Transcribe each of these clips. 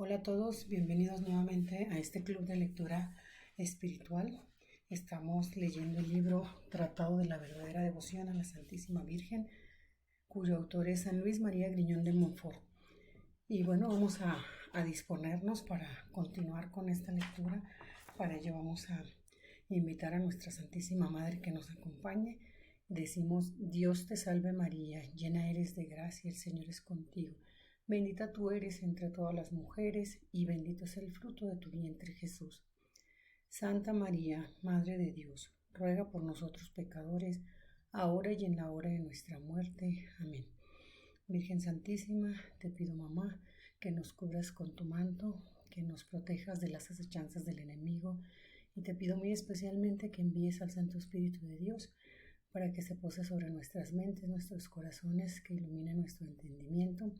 Hola a todos, bienvenidos nuevamente a este club de lectura espiritual. Estamos leyendo el libro Tratado de la verdadera devoción a la Santísima Virgen, cuyo autor es San Luis María Griñón de Montfort. Y bueno, vamos a disponernos para continuar con esta lectura. Para ello vamos a invitar a nuestra Santísima Madre que nos acompañe. Decimos: Dios te salve María, llena eres de gracia, el Señor es contigo. Bendita tú eres entre todas las mujeres, y bendito es el fruto de tu vientre, Jesús. Santa María, Madre de Dios, ruega por nosotros pecadores, ahora y en la hora de nuestra muerte. Amén. Virgen Santísima, te pido, mamá, que nos cubras con tu manto, que nos protejas de las acechanzas del enemigo, y te pido muy especialmente que envíes al Santo Espíritu de Dios para que se pose sobre nuestras mentes, nuestros corazones, que ilumine nuestro entendimiento,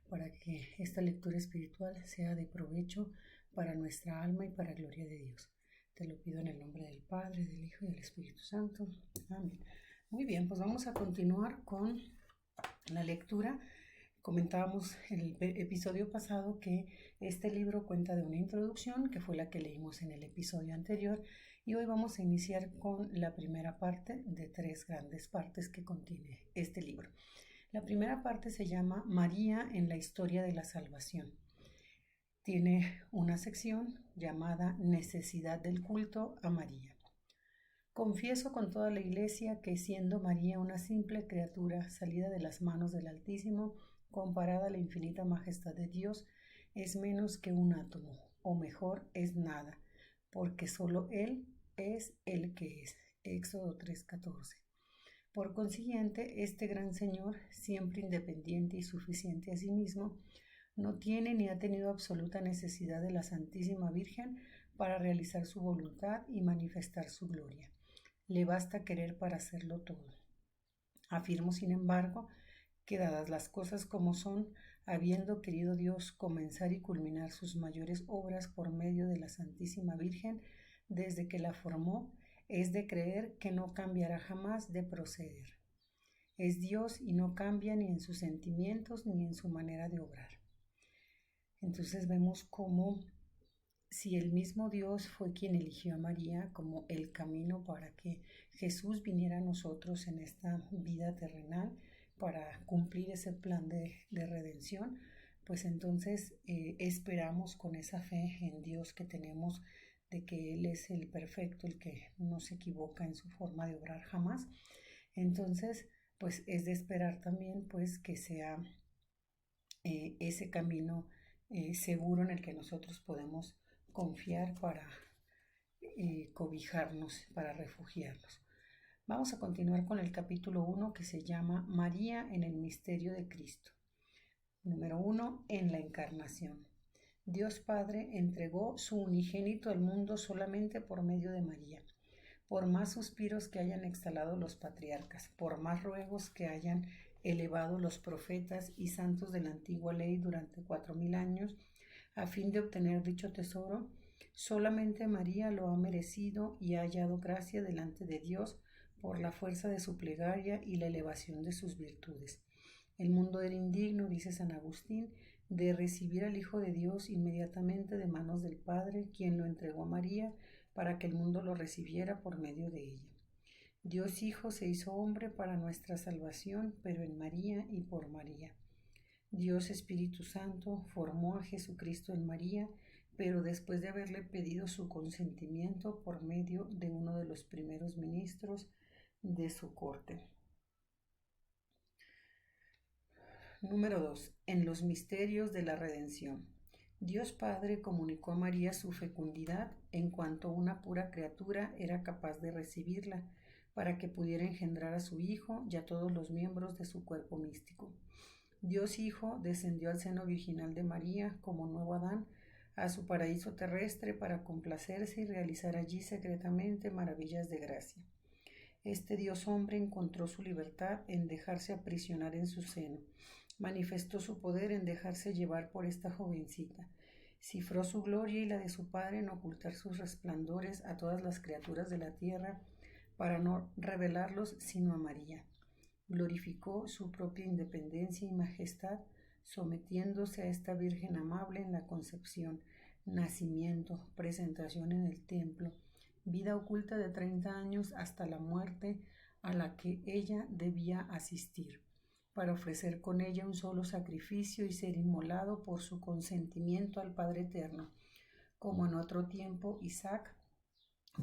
para que esta lectura espiritual sea de provecho para nuestra alma y para gloria de Dios. Te lo pido en el nombre del Padre, del Hijo y del Espíritu Santo. Amén. Muy bien, pues vamos a continuar con la lectura. Comentábamos en el episodio pasado que este libro cuenta de una introducción, que fue la que leímos en el episodio anterior, y hoy vamos a iniciar con la primera parte de 3 grandes partes que contiene este libro. La primera parte se llama María en la historia de la salvación. Tiene una sección llamada Necesidad del culto a María. Confieso con toda la Iglesia que, siendo María una simple criatura salida de las manos del Altísimo, comparada a la infinita majestad de Dios, es menos que un átomo, o mejor, es nada, porque solo Él es el que es. Éxodo 3:14. Por consiguiente, este gran Señor, siempre independiente y suficiente a sí mismo, no tiene ni ha tenido absoluta necesidad de la Santísima Virgen para realizar su voluntad y manifestar su gloria. Le basta querer para hacerlo todo. Afirmo, sin embargo, que dadas las cosas como son, habiendo querido Dios comenzar y culminar sus mayores obras por medio de la Santísima Virgen, desde que la formó, es de creer que no cambiará jamás de proceder. Es Dios y no cambia ni en sus sentimientos ni en su manera de obrar. Entonces vemos cómo, si el mismo Dios fue quien eligió a María como el camino para que Jesús viniera a nosotros en esta vida terrenal, para cumplir ese plan de redención, pues entonces esperamos con esa fe en Dios que tenemos, de que Él es el perfecto, el que no se equivoca en su forma de obrar jamás. Entonces, pues es de esperar también pues que sea ese camino seguro en el que nosotros podemos confiar para cobijarnos, para refugiarnos. Vamos a continuar con el capítulo 1, que se llama María en el misterio de Cristo. Número 1. En la encarnación. Dios Padre entregó su unigénito al mundo solamente por medio de María. Por más suspiros que hayan exhalado los patriarcas, por más ruegos que hayan elevado los profetas y santos de la antigua ley durante 4000 años, a fin de obtener dicho tesoro, solamente María lo ha merecido y ha hallado gracia delante de Dios por la fuerza de su plegaria y la elevación de sus virtudes. El mundo era indigno, dice San Agustín, de recibir al Hijo de Dios inmediatamente de manos del Padre, quien lo entregó a María para que el mundo lo recibiera por medio de ella. Dios Hijo se hizo hombre para nuestra salvación, pero en María y por María. Dios Espíritu Santo formó a Jesucristo en María, pero después de haberle pedido su consentimiento por medio de uno de los primeros ministros de su corte. Número 2. En los misterios de la redención. Dios Padre comunicó a María su fecundidad en cuanto una pura criatura era capaz de recibirla, para que pudiera engendrar a su Hijo y a todos los miembros de su cuerpo místico. Dios Hijo descendió al seno virginal de María como nuevo Adán a su paraíso terrestre para complacerse y realizar allí secretamente maravillas de gracia. Este Dios hombre encontró su libertad en dejarse aprisionar en su seno, manifestó su poder en dejarse llevar por esta jovencita, cifró su gloria y la de su Padre en ocultar sus resplandores a todas las criaturas de la tierra para no revelarlos sino a María. Glorificó su propia independencia y majestad sometiéndose a esta Virgen amable en la concepción, nacimiento, presentación en el templo, vida oculta de 30 años hasta la muerte a la que ella debía asistir, para ofrecer con ella un solo sacrificio y ser inmolado por su consentimiento al Padre Eterno, como en otro tiempo Isaac,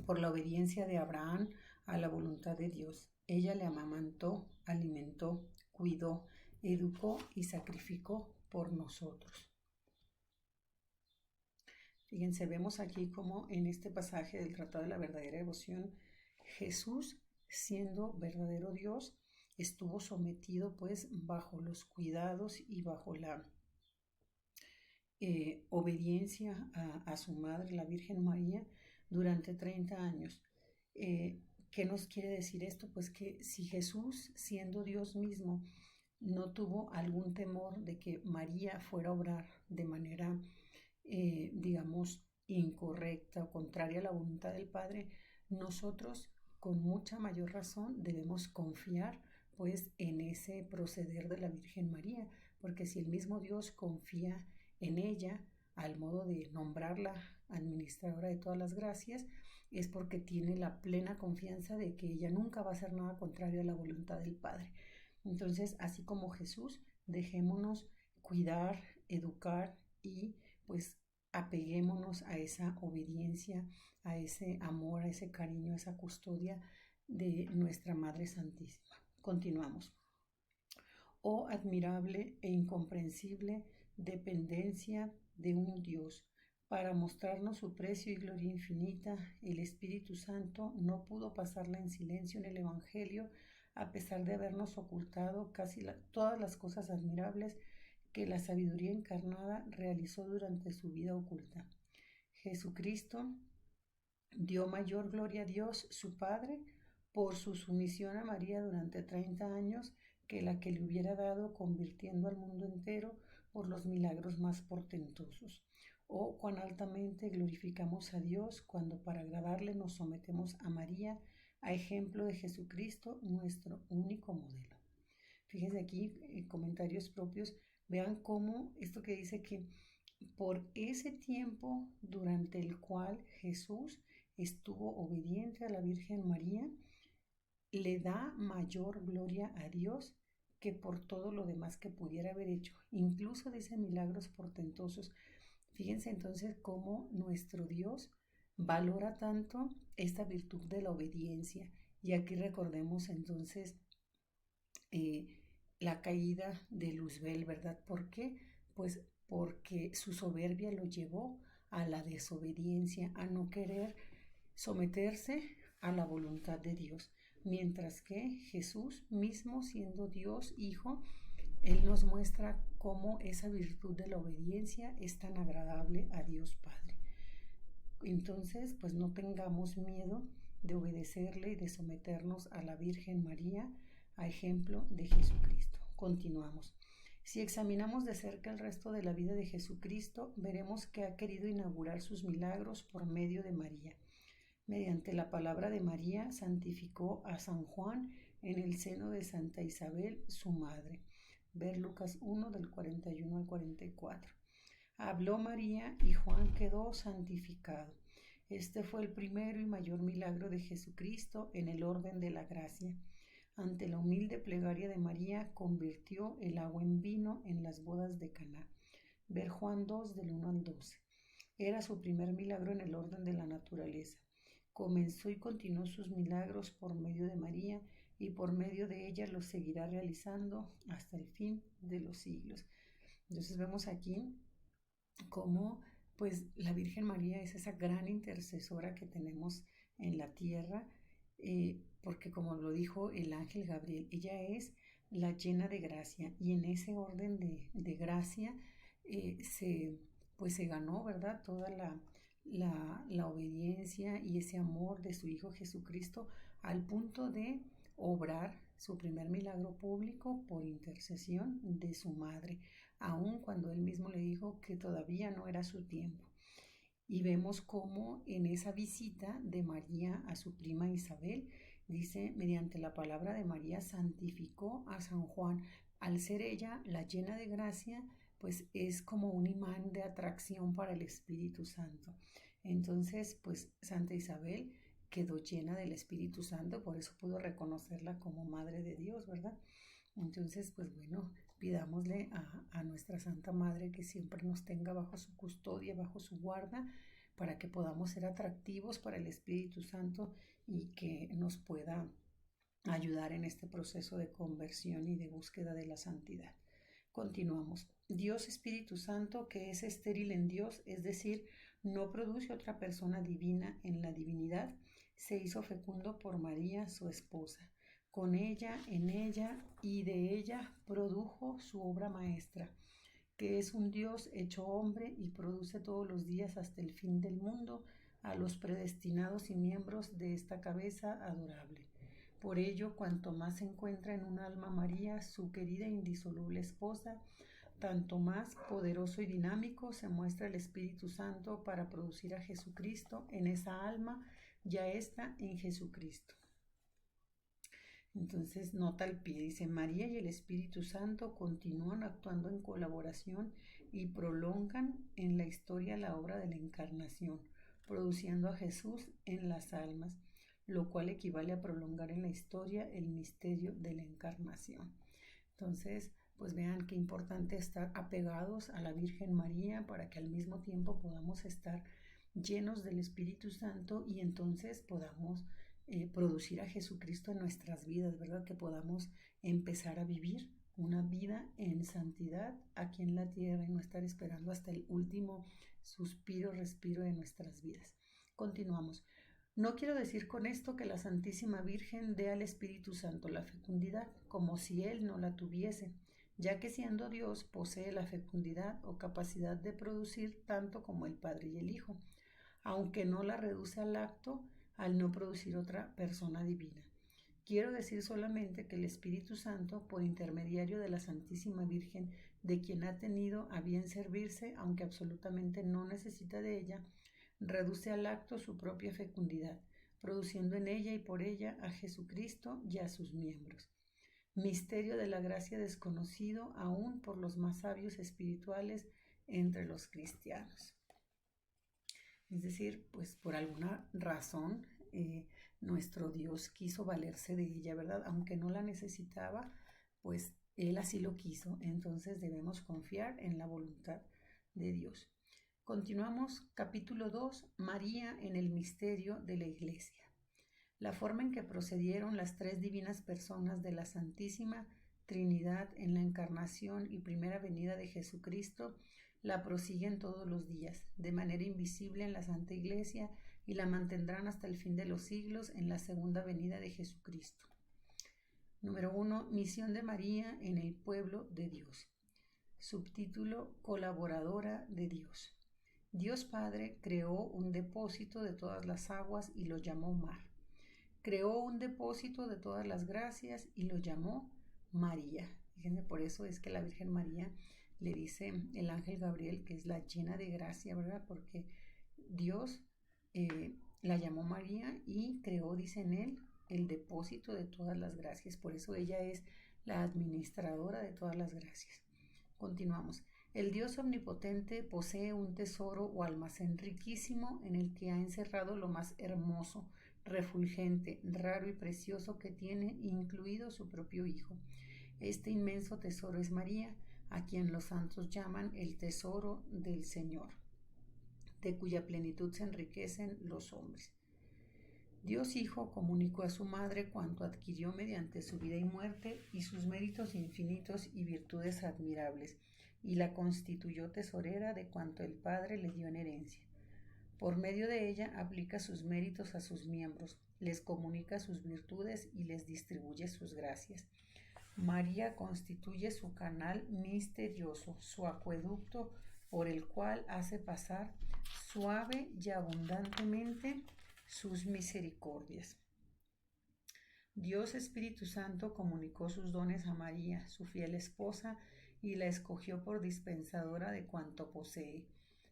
por la obediencia de Abraham a la voluntad de Dios. Ella le amamantó, alimentó, cuidó, educó y sacrificó por nosotros. Fíjense, vemos aquí como en este pasaje del Tratado de la Verdadera Devoción, Jesús, siendo verdadero Dios, estuvo sometido pues bajo los cuidados y bajo la obediencia a su madre, la Virgen María, durante 30 años. ¿Qué nos quiere decir esto? Pues que si Jesús, siendo Dios mismo, no tuvo algún temor de que María fuera a obrar de manera, digamos, incorrecta o contraria a la voluntad del Padre, nosotros con mucha mayor razón debemos confiar pues en ese proceder de la Virgen María, porque si el mismo Dios confía en ella al modo de nombrarla administradora de todas las gracias, es porque tiene la plena confianza de que ella nunca va a hacer nada contrario a la voluntad del Padre. Entonces, así como Jesús, dejémonos cuidar, educar y pues apeguémonos a esa obediencia, a ese amor, a ese cariño, a esa custodia de nuestra Madre Santísima. Continuamos. Oh admirable e incomprensible dependencia de un Dios. Para mostrarnos su precio y gloria infinita, el Espíritu Santo no pudo pasarla en silencio en el Evangelio, a pesar de habernos ocultado todas las cosas admirables que la sabiduría encarnada realizó durante su vida oculta. Jesucristo dio mayor gloria a Dios, su Padre, por su sumisión a María durante 30 años que la que le hubiera dado convirtiendo al mundo entero por los milagros más portentosos. Oh, cuán altamente glorificamos a Dios cuando para agradarle nos sometemos a María, a ejemplo de Jesucristo, nuestro único modelo. Fíjense aquí, comentarios propios, vean cómo esto que dice que por ese tiempo durante el cual Jesús estuvo obediente a la Virgen María, le da mayor gloria a Dios que por todo lo demás que pudiera haber hecho. Incluso dice milagros portentosos. Fíjense entonces cómo nuestro Dios valora tanto esta virtud de la obediencia. Y aquí recordemos entonces la caída de Luzbel, ¿verdad? ¿Por qué? Pues porque su soberbia lo llevó a la desobediencia, a no querer someterse a la voluntad de Dios, mientras que Jesús mismo, siendo Dios Hijo, Él nos muestra cómo esa virtud de la obediencia es tan agradable a Dios Padre. Entonces, pues no tengamos miedo de obedecerle y de someternos a la Virgen María, a ejemplo de Jesucristo. Continuamos. Si examinamos de cerca el resto de la vida de Jesucristo, veremos que ha querido inaugurar sus milagros por medio de María. Mediante la palabra de María santificó a San Juan en el seno de Santa Isabel, su madre. Ver Lucas 1 del 41 al 44. Habló María y Juan quedó santificado. Este fue el primero y mayor milagro de Jesucristo en el orden de la gracia. Ante la humilde plegaria de María, convirtió el agua en vino en las bodas de Caná. Ver Juan 2 del 1 al 12. Era su primer milagro en el orden de la naturaleza. Comenzó y continuó sus milagros por medio de María y por medio de ella los seguirá realizando hasta el fin de los siglos. Entonces vemos aquí cómo pues la Virgen María es esa gran intercesora que tenemos en la tierra, porque como lo dijo el ángel Gabriel, ella es la llena de gracia, y en ese orden de gracia se ganó, ¿verdad?, toda la obediencia y ese amor de su Hijo Jesucristo, al punto de obrar su primer milagro público por intercesión de su madre, aun cuando él mismo le dijo que todavía no era su tiempo. Y vemos cómo en esa visita de María a su prima Isabel, dice, mediante la palabra de María santificó a San Juan. Al ser ella la llena de gracia, pues es como un imán de atracción para el Espíritu Santo. Entonces, pues Santa Isabel quedó llena del Espíritu Santo, por eso pudo reconocerla como Madre de Dios, ¿verdad? Entonces, pues bueno, pidámosle a nuestra Santa Madre que siempre nos tenga bajo su custodia, bajo su guarda, para que podamos ser atractivos para el Espíritu Santo y que nos pueda ayudar en este proceso de conversión y de búsqueda de la santidad. Continuamos. Dios Espíritu Santo, que es estéril en Dios, es decir, no produce otra persona divina en la divinidad, se hizo fecundo por María, su esposa. Con ella, en ella y de ella produjo su obra maestra, que es un Dios hecho hombre y produce todos los días hasta el fin del mundo a los predestinados y miembros de esta cabeza adorable. Por ello, cuanto más se encuentra en un alma María, su querida e indisoluble esposa, tanto más poderoso y dinámico se muestra el Espíritu Santo para producir a Jesucristo en esa alma, ya está en Jesucristo. Entonces nota al pie, dice: María y el Espíritu Santo continúan actuando en colaboración y prolongan en la historia la obra de la encarnación, produciendo a Jesús en las almas, lo cual equivale a prolongar en la historia el misterio de la encarnación. Entonces, pues vean qué importante estar apegados a la Virgen María para que al mismo tiempo podamos estar llenos del Espíritu Santo y entonces podamos producir a Jesucristo en nuestras vidas, ¿verdad? Que podamos empezar a vivir una vida en santidad aquí en la tierra y no estar esperando hasta el último suspiro, respiro de nuestras vidas. Continuamos. No quiero decir con esto que la Santísima Virgen dé al Espíritu Santo la fecundidad, como si Él no la tuviese, ya que siendo Dios posee la fecundidad o capacidad de producir tanto como el Padre y el Hijo, aunque no la reduce al acto al no producir otra persona divina. Quiero decir solamente que el Espíritu Santo, por intermediario de la Santísima Virgen, de quien ha tenido a bien servirse, aunque absolutamente no necesita de ella, reduce al acto su propia fecundidad, produciendo en ella y por ella a Jesucristo y a sus miembros. Misterio de la gracia desconocido aún por los más sabios espirituales entre los cristianos. Es decir, pues por alguna razón nuestro Dios quiso valerse de ella, ¿verdad? Aunque no la necesitaba, pues Él así lo quiso. Entonces debemos confiar en la voluntad de Dios. Continuamos, capítulo 2, María en el misterio de la Iglesia. La forma en que procedieron las tres divinas personas de la Santísima Trinidad en la encarnación y primera venida de Jesucristo la prosiguen todos los días, de manera invisible en la Santa Iglesia, y la mantendrán hasta el fin de los siglos en la segunda venida de Jesucristo. Número 1. Misión de María en el pueblo de Dios. Subtítulo: Colaboradora de Dios. Dios Padre creó un depósito de todas las aguas y lo llamó mar. Creó un depósito de todas las gracias y lo llamó María. Fíjense, por eso es que la Virgen María le dice el ángel Gabriel que es la llena de gracia, ¿verdad? Porque Dios la llamó María y creó, dice en él, el depósito de todas las gracias. Por eso ella es la administradora de todas las gracias. Continuamos. El Dios omnipotente posee un tesoro o almacén riquísimo en el que ha encerrado lo más hermoso, refulgente, raro y precioso que tiene, incluido su propio Hijo. Este inmenso tesoro es María, a quien los santos llaman el tesoro del Señor, de cuya plenitud se enriquecen los hombres. Dios Hijo comunicó a su madre cuanto adquirió mediante su vida y muerte y sus méritos infinitos y virtudes admirables, y la constituyó tesorera de cuanto el Padre le dio en herencia. Por medio de ella aplica sus méritos a sus miembros, les comunica sus virtudes y les distribuye sus gracias. María constituye su canal misterioso, su acueducto por el cual hace pasar suave y abundantemente sus misericordias. Dios Espíritu Santo comunicó sus dones a María, su fiel esposa, y la escogió por dispensadora de cuanto posee.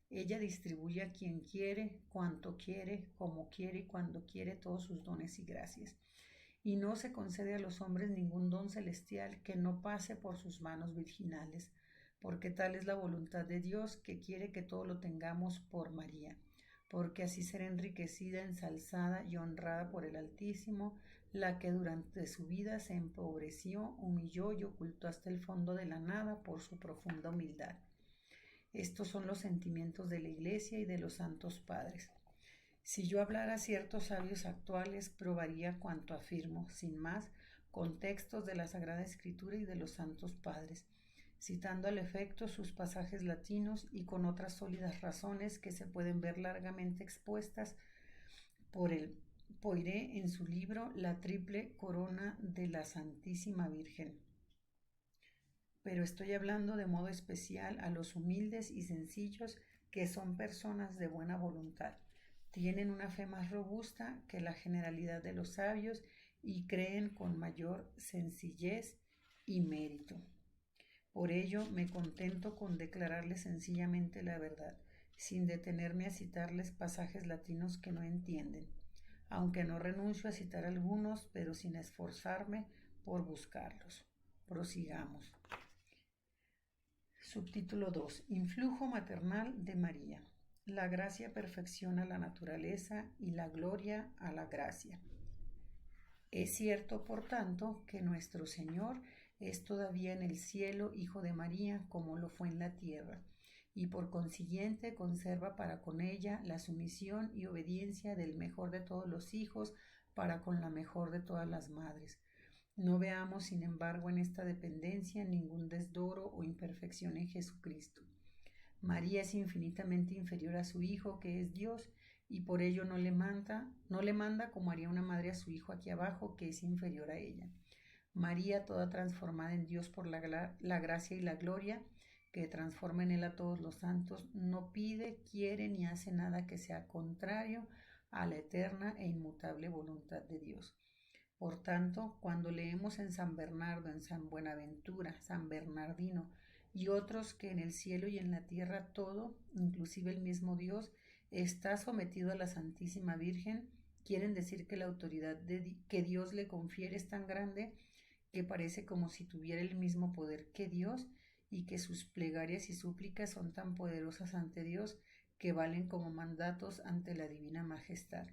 Ella distribuye a quien quiere, cuanto quiere, como quiere y cuando quiere todos sus dones y gracias. y no se concede a los hombres ningún don celestial que no pase por sus manos virginales, porque tal es la voluntad de Dios, que quiere que todo lo tengamos por María, porque así será enriquecida, ensalzada y honrada por el Altísimo, la que durante su vida se empobreció, humilló y ocultó hasta el fondo de la nada por su profunda humildad. Estos son los sentimientos de la Iglesia y de los santos padres. Si yo hablara ciertos sabios actuales, probaría cuanto afirmo, sin más, con textos de la Sagrada Escritura y de los santos padres, citando al efecto sus pasajes latinos y con otras sólidas razones que se pueden ver largamente expuestas por el Poiré en su libro La triple corona de la Santísima Virgen. Pero estoy hablando de modo especial a los humildes y sencillos, que son personas de buena voluntad, tienen una fe más robusta que la generalidad de los sabios y creen con mayor sencillez y mérito. Por ello me contento con declararles sencillamente la verdad, sin detenerme a citarles pasajes latinos que no entienden, aunque no renuncio a citar algunos, pero sin esforzarme por buscarlos. Prosigamos. Subtítulo 2. Influjo maternal de María. La gracia perfecciona la naturaleza y la gloria a la gracia. Es cierto, por tanto, que nuestro Señor es todavía en el cielo Hijo de María, como lo fue en la tierra, y por consiguiente conserva para con ella la sumisión y obediencia del mejor de todos los hijos para con la mejor de todas las madres. No veamos, sin embargo, en esta dependencia ningún desdoro o imperfección en Jesucristo. María es infinitamente inferior a su Hijo, que es Dios, y por ello no le manda como haría una madre a su hijo aquí abajo, que es inferior a ella. María, toda transformada en Dios por la gracia y la gloria, que transforma en él a todos los santos, no pide, quiere ni hace nada que sea contrario a la eterna e inmutable voluntad de Dios. Por tanto, cuando leemos en San Bernardo, en San Buenaventura, San Bernardino y otros que en el cielo y en la tierra todo, inclusive el mismo Dios, está sometido a la Santísima Virgen, quieren decir que la autoridad que Dios le confiere es tan grande que parece como si tuviera el mismo poder que Dios, y que sus plegarias y súplicas son tan poderosas ante Dios que valen como mandatos ante la Divina Majestad,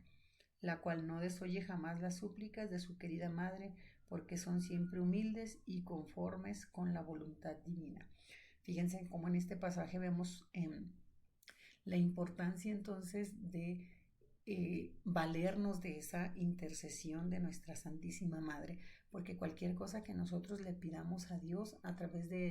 la cual no desoye jamás las súplicas de su querida madre, porque son siempre humildes y conformes con la voluntad divina. Fíjense cómo en este pasaje vemos la importancia entonces de valernos de esa intercesión de nuestra Santísima Madre, porque cualquier cosa que nosotros le pidamos a Dios a través de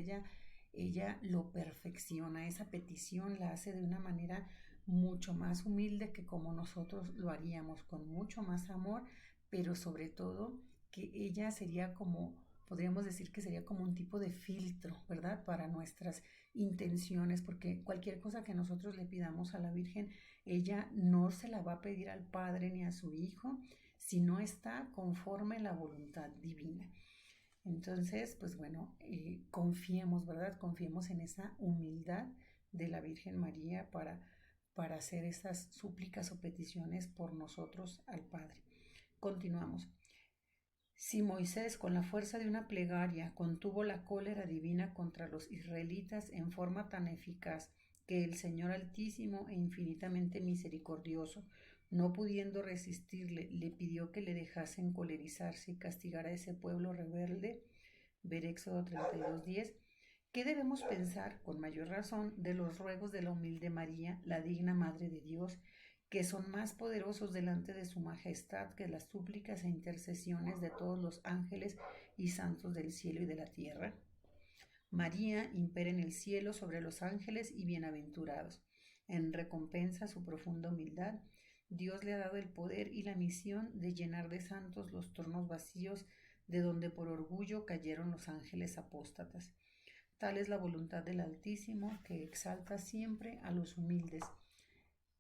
ella lo perfecciona. Esa petición la hace de una manera mucho más humilde que como nosotros lo haríamos, con mucho más amor, pero sobre todo que ella sería como, podríamos decir que sería como un tipo de filtro, ¿verdad? Para nuestras intenciones, porque cualquier cosa que nosotros le pidamos a la Virgen, ella no se la va a pedir al Padre ni a su Hijo si no está conforme a la voluntad divina. Entonces, pues bueno, confiemos, ¿verdad? Confiemos en esa humildad de la Virgen María para hacer esas súplicas o peticiones por nosotros al Padre. Continuamos. Si Moisés, con la fuerza de una plegaria, contuvo la cólera divina contra los israelitas en forma tan eficaz que el Señor Altísimo e infinitamente misericordioso, no pudiendo resistirle, le pidió que le dejasen colerizarse y castigar a ese pueblo rebelde, ver Éxodo 32:10, ¿qué debemos pensar, con mayor razón, de los ruegos de la humilde María, la digna Madre de Dios, que son más poderosos delante de su majestad que las súplicas e intercesiones de todos los ángeles y santos del cielo y de la tierra? María impera en el cielo sobre los ángeles y bienaventurados. En recompensa a su profunda humildad, Dios le ha dado el poder y la misión de llenar de santos los tronos vacíos de donde por orgullo cayeron los ángeles apóstatas. Tal es la voluntad del Altísimo, que exalta siempre a los humildes.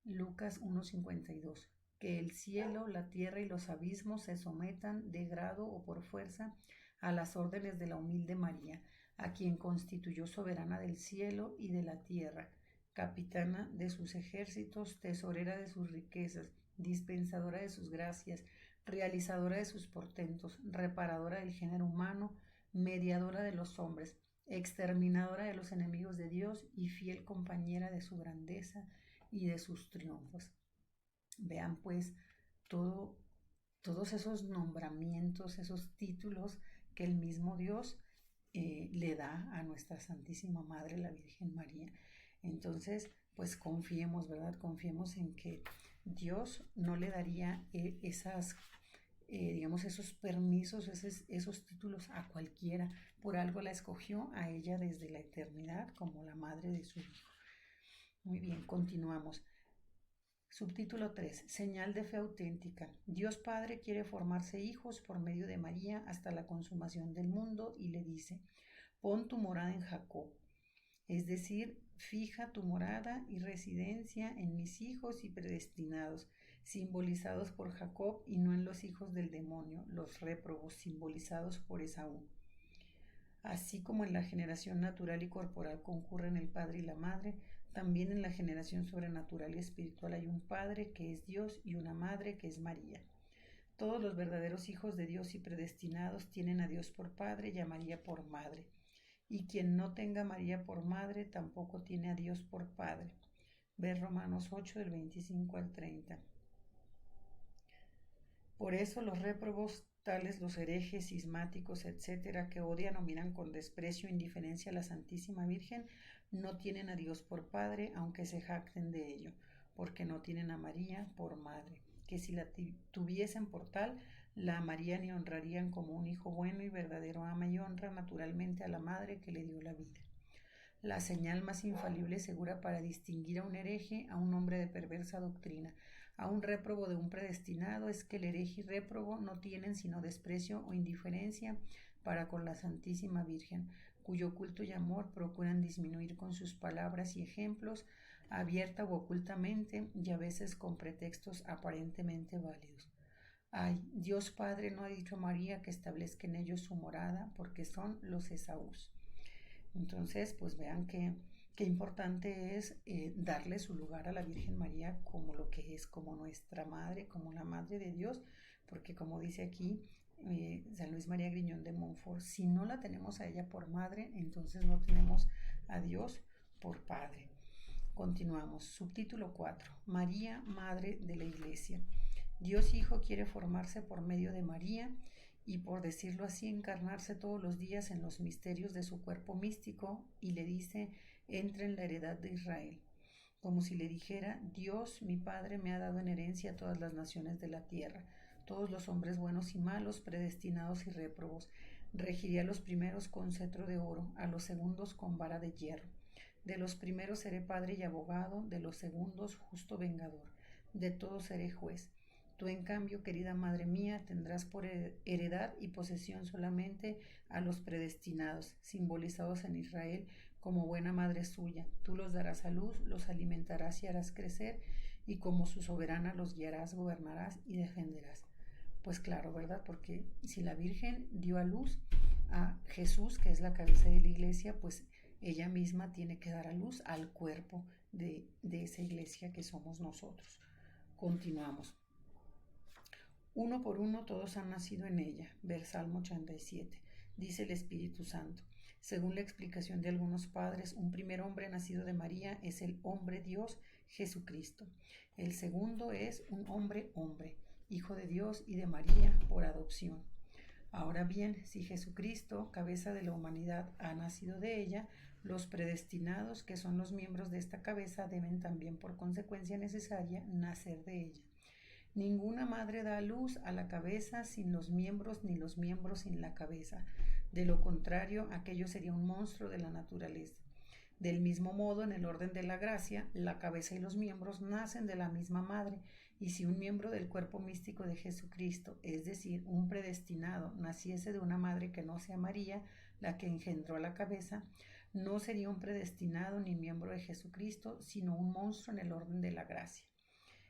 Lucas 1:52. Que el cielo, la tierra y los abismos se sometan de grado o por fuerza a las órdenes de la humilde María, a quien constituyó soberana del cielo y de la tierra, capitana de sus ejércitos, tesorera de sus riquezas, dispensadora de sus gracias, realizadora de sus portentos, reparadora del género humano, mediadora de los hombres, exterminadora de los enemigos de Dios y fiel compañera de su grandeza y de sus triunfos. Vean pues todos esos nombramientos, esos títulos que el mismo Dios le da a nuestra Santísima Madre, la Virgen María. Entonces, pues confiemos, ¿verdad? Confiemos en que Dios no le daría esos permisos, esos títulos a cualquiera. Por algo la escogió a ella desde la eternidad como la madre de su hijo. Muy bien, continuamos. Subtítulo 3. Señal de fe auténtica. Dios Padre quiere formarse hijos por medio de María hasta la consumación del mundo y le dice: pon tu morada en Jacob, es decir, fija tu morada y residencia en mis hijos y predestinados, simbolizados por Jacob, y no en los hijos del demonio, los réprobos, simbolizados por Esaú. Así como en la generación natural y corporal concurren el Padre y la Madre, también en la generación sobrenatural y espiritual hay un Padre que es Dios y una Madre que es María. Todos los verdaderos hijos de Dios y predestinados tienen a Dios por Padre y a María por Madre. Y quien no tenga a María por Madre tampoco tiene a Dios por Padre. Ver Romanos 8 del 25 al 30. Por eso los réprobos, tales los herejes, cismáticos, etcétera, que odian o miran con desprecio e indiferencia a la Santísima Virgen, no tienen a Dios por Padre, aunque se jacten de ello, porque no tienen a María por Madre, que si la tuviesen por tal, la amarían y honrarían como un hijo bueno y verdadero. Ama y honra naturalmente a la Madre que le dio la vida. La señal más infalible y segura para distinguir a un hereje, a un hombre de perversa doctrina, a un réprobo de un predestinado, es que el hereje y réprobo no tienen sino desprecio o indiferencia para con la Santísima Virgen, cuyo culto y amor procuran disminuir con sus palabras y ejemplos, abierta u ocultamente, y a veces con pretextos aparentemente válidos. Ay, Dios Padre no ha dicho a María que establezca en ellos su morada, porque son los Esaús. Entonces, pues vean qué importante es darle su lugar a la Virgen María como lo que es, como nuestra madre, como la madre de Dios, porque como dice aquí San Luis María Griñón de Montfort, si no la tenemos a ella por madre, entonces no tenemos a Dios por padre. Continuamos. Subtítulo 4. María, Madre de la Iglesia. Dios Hijo quiere formarse por medio de María y, por decirlo así, encarnarse todos los días en los misterios de su cuerpo místico, y le dice: entra en la heredad de Israel. Como si le dijera: Dios, mi Padre, me ha dado en herencia a todas las naciones de la tierra, todos los hombres buenos y malos, predestinados y réprobos. Regiré a los primeros con cetro de oro, a los segundos con vara de hierro. De los primeros seré padre y abogado, de los segundos justo vengador, de todos seré juez. Tú, en cambio, querida madre mía, tendrás por heredad y posesión solamente a los predestinados, simbolizados en Israel como buena madre suya. Tú los darás a luz, los alimentarás y harás crecer, y como su soberana los guiarás, gobernarás y defenderás. Pues claro, ¿verdad? Porque si la Virgen dio a luz a Jesús, que es la cabeza de la iglesia, pues ella misma tiene que dar a luz al cuerpo de esa iglesia que somos nosotros. Continuamos. Uno por uno todos han nacido en ella. Ver Salmo 87. Dice el Espíritu Santo: según la explicación de algunos padres, un primer hombre nacido de María es el hombre Dios Jesucristo. El segundo es un hombre, Hijo de Dios y de María por adopción. Ahora bien, si Jesucristo, cabeza de la humanidad, ha nacido de ella, los predestinados, que son los miembros de esta cabeza, deben también, por consecuencia necesaria, nacer de ella. Ninguna madre da a luz a la cabeza sin los miembros, ni los miembros sin la cabeza. De lo contrario, aquello sería un monstruo de la naturaleza. Del mismo modo, en el orden de la gracia, la cabeza y los miembros nacen de la misma madre, y si un miembro del cuerpo místico de Jesucristo, es decir, un predestinado, naciese de una madre que no sea María, la que engendró a la cabeza, no sería un predestinado ni miembro de Jesucristo, sino un monstruo en el orden de la gracia.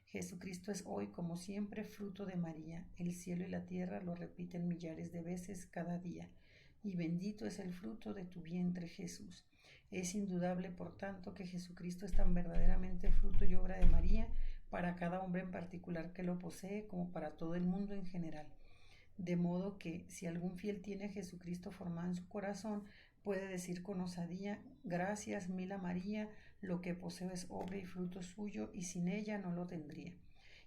Jesucristo es hoy, como siempre, fruto de María. El cielo y la tierra lo repiten millares de veces cada día. Y bendito es el fruto de tu vientre, Jesús. Es indudable, por tanto, que Jesucristo es tan verdaderamente fruto y obra de María, para cada hombre en particular que lo posee, como para todo el mundo en general. De modo que si algún fiel tiene a Jesucristo formado en su corazón, puede decir con osadía: gracias mil a María, lo que poseo es obra y fruto suyo, y sin ella no lo tendría.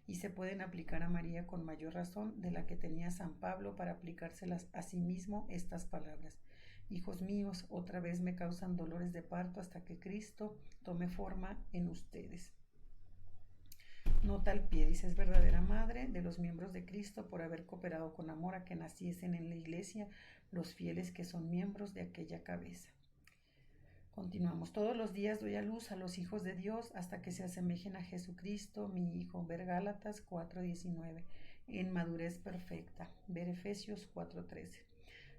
Y se pueden aplicar a María con mayor razón de la que tenía San Pablo para aplicárselas a sí mismo estas palabras: hijos míos, otra vez me causan dolores de parto hasta que Cristo tome forma en ustedes. Nota al pie: dice, es verdadera madre de los miembros de Cristo por haber cooperado con amor a que naciesen en la Iglesia los fieles que son miembros de aquella cabeza. Continuamos. Todos los días doy a luz a los hijos de Dios hasta que se asemejen a Jesucristo, mi Hijo. Ver Gálatas 4:19. En madurez perfecta. Ver Efesios 4:13.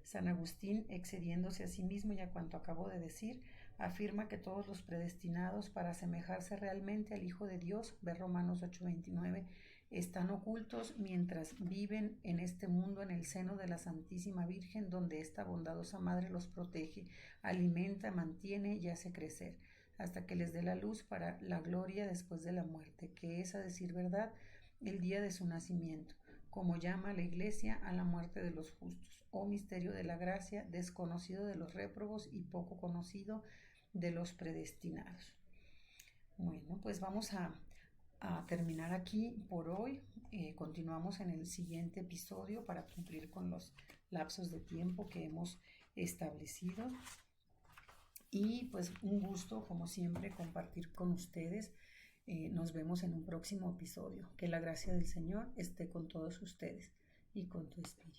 San Agustín, excediéndose a sí mismo y a cuanto acabo de decir, afirma que todos los predestinados para asemejarse realmente al Hijo de Dios, ver Romanos 8:29, están ocultos mientras viven en este mundo en el seno de la Santísima Virgen, donde esta bondadosa Madre los protege, alimenta, mantiene y hace crecer, hasta que les dé la luz para la gloria después de la muerte, que es, a decir verdad, el día de su nacimiento, como llama la Iglesia a la muerte de los justos. Oh misterio de la gracia, desconocido de los réprobos y poco conocido de los predestinados. Bueno, pues vamos a terminar aquí por hoy. Continuamos en el siguiente episodio para cumplir con los lapsos de tiempo que hemos establecido. Y pues un gusto, como siempre, compartir con ustedes. Nos vemos en un próximo episodio. Que la gracia del Señor esté con todos ustedes y con tu espíritu.